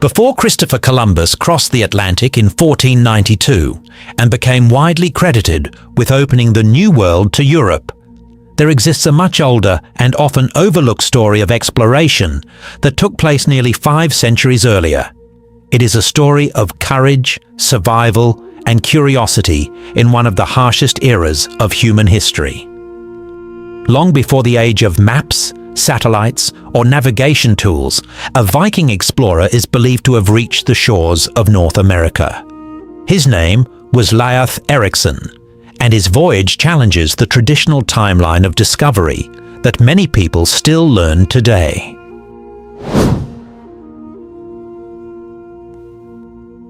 Before Christopher Columbus crossed the Atlantic in 1492 and became widely credited with opening the New World to Europe, there exists a much older and often overlooked story of exploration that took place nearly 5 centuries earlier. It is a story of courage, survival, and curiosity in one of the harshest eras of human history. Long before the age of maps, satellites, or navigation tools, a Viking explorer is believed to have reached the shores of North America. His name was Leif Erikson, and his voyage challenges the traditional timeline of discovery that many people still learn today.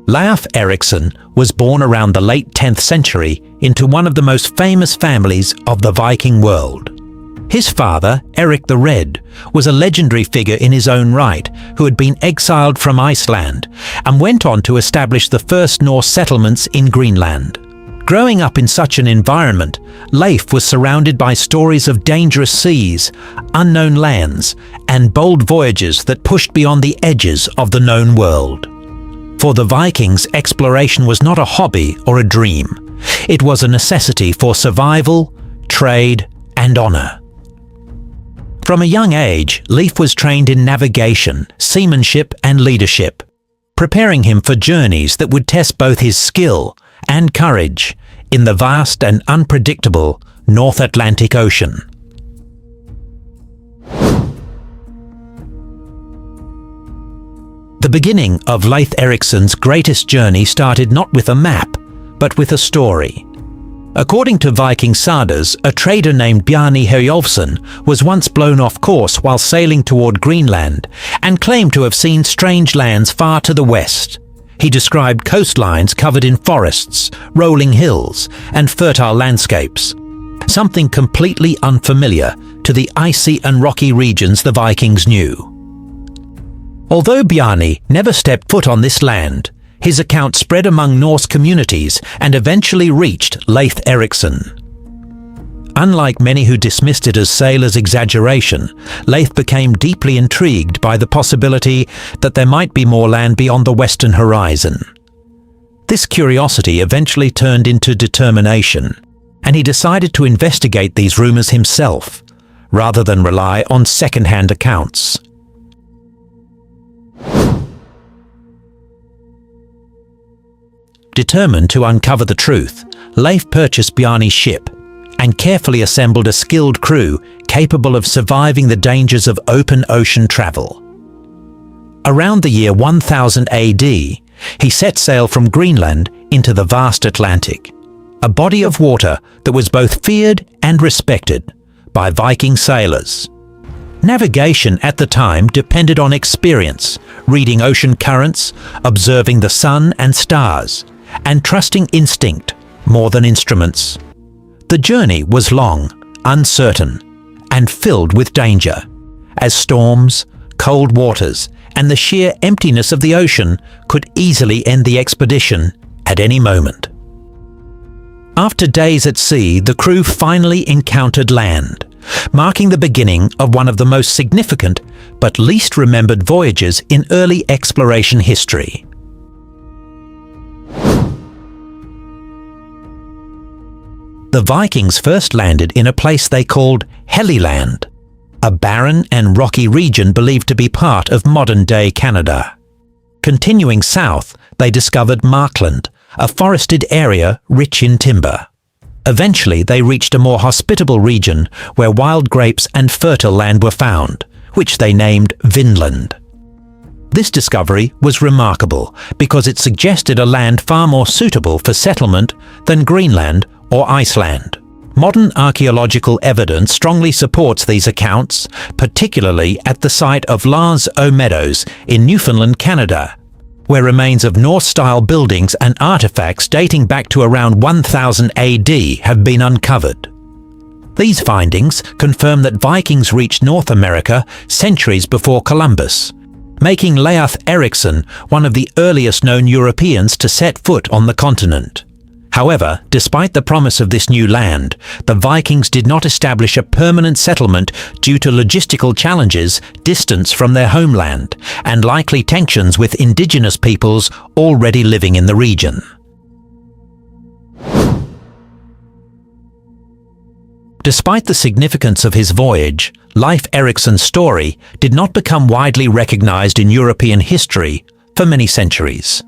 Leif Erikson was born around the late 10th century into one of the most famous families of the Viking world. His father, Eric the Red, was a legendary figure in his own right who had been exiled from Iceland and went on to establish the first Norse settlements in Greenland. Growing up in such an environment, Leif was surrounded by stories of dangerous seas, unknown lands, and bold voyages that pushed beyond the edges of the known world. For the Vikings, exploration was not a hobby or a dream. It was a necessity for survival, trade, and honor. From a young age, Leif was trained in navigation, seamanship, and leadership, preparing him for journeys that would test both his skill and courage in the vast and unpredictable North Atlantic Ocean. The beginning of Leif Erikson's greatest journey started not with a map, but with a story. According to Viking sagas, a trader named Bjarni Herjolfsson was once blown off course while sailing toward Greenland and claimed to have seen strange lands far to the west. He described coastlines covered in forests, rolling hills, and fertile landscapes, something completely unfamiliar to the icy and rocky regions the Vikings knew. Although Bjarni never stepped foot on this land, his account spread among Norse communities and eventually reached Leif Erikson. Unlike many who dismissed it as sailors' exaggeration, Leif became deeply intrigued by the possibility that there might be more land beyond the western horizon. This curiosity eventually turned into determination, and he decided to investigate these rumors himself, rather than rely on second-hand accounts. Determined to uncover the truth, Leif purchased Bjarni's ship and carefully assembled a skilled crew capable of surviving the dangers of open ocean travel. Around the year 1000 AD, he set sail from Greenland into the vast Atlantic, a body of water that was both feared and respected by Viking sailors. Navigation at the time depended on experience, reading ocean currents, observing the sun and stars, and trusting instinct more than instruments. The journey was long, uncertain, and filled with danger, as storms, cold waters, and the sheer emptiness of the ocean could easily end the expedition at any moment. After days at sea, the crew finally encountered land, marking the beginning of one of the most significant but least remembered voyages in early exploration history. The Vikings first landed in a place they called Helluland, a barren and rocky region believed to be part of modern-day Canada. Continuing south, they discovered Markland, a forested area rich in timber. Eventually, they reached a more hospitable region where wild grapes and fertile land were found, which they named Vinland. This discovery was remarkable because it suggested a land far more suitable for settlement than Greenland or Iceland. Modern archaeological evidence strongly supports these accounts, particularly at the site of Lars O Meadows in Newfoundland, Canada, where remains of Norse-style buildings and artifacts dating back to around 1000 AD have been uncovered. These findings confirm that Vikings reached North America centuries before Columbus, making Leif Erikson one of the earliest known Europeans to set foot on the continent. However, despite the promise of this new land, the Vikings did not establish a permanent settlement due to logistical challenges, distance from their homeland, and likely tensions with indigenous peoples already living in the region. Despite the significance of his voyage, Leif Erikson's story did not become widely recognized in European history for many centuries.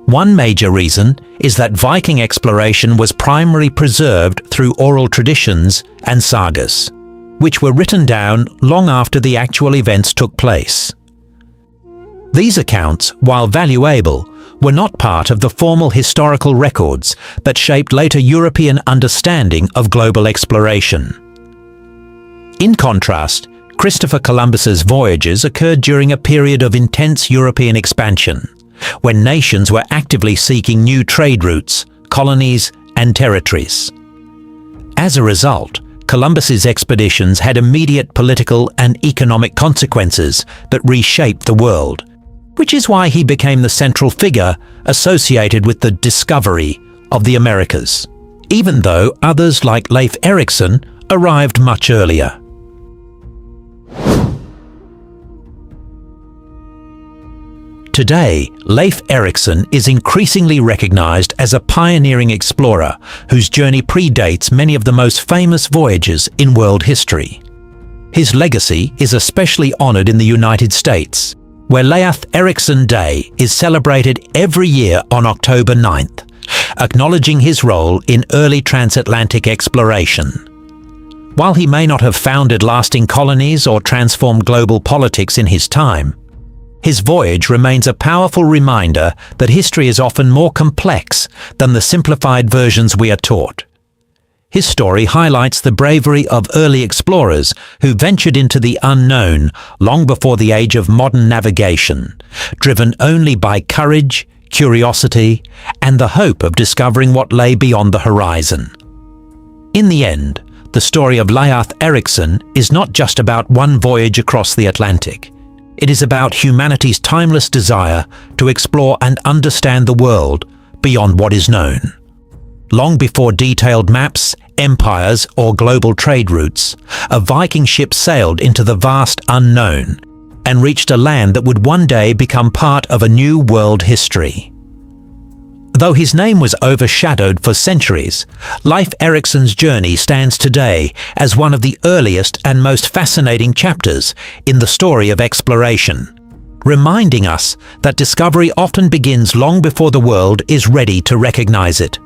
One major reason is that Viking exploration was primarily preserved through oral traditions and sagas, which were written down long after the actual events took place. These accounts, while valuable, were not part of the formal historical records that shaped later European understanding of global exploration. In contrast, Christopher Columbus's voyages occurred during a period of intense European expansion, when nations were actively seeking new trade routes, colonies, and territories. As a result, Columbus's expeditions had immediate political and economic consequences that reshaped the world, which is why he became the central figure associated with the discovery of the Americas, even though others like Leif Erikson arrived much earlier. Today, Leif Erikson is increasingly recognized as a pioneering explorer whose journey predates many of the most famous voyages in world history. His legacy is especially honored in the United States, where Leif Erikson Day is celebrated every year on October 9th, acknowledging his role in early transatlantic exploration. While he may not have founded lasting colonies or transformed global politics in his time, his voyage remains a powerful reminder that history is often more complex than the simplified versions we are taught. His story highlights the bravery of early explorers who ventured into the unknown long before the age of modern navigation, driven only by courage, curiosity, and the hope of discovering what lay beyond the horizon. In the end, the story of Leif Erikson is not just about one voyage across the Atlantic. It is about humanity's timeless desire to explore and understand the world beyond what is known. Long before detailed maps, empires, or global trade routes, a Viking ship sailed into the vast unknown and reached a land that would one day become part of a new world history. Though his name was overshadowed for centuries, Leif Erikson's journey stands today as one of the earliest and most fascinating chapters in the story of exploration, reminding us that discovery often begins long before the world is ready to recognize it.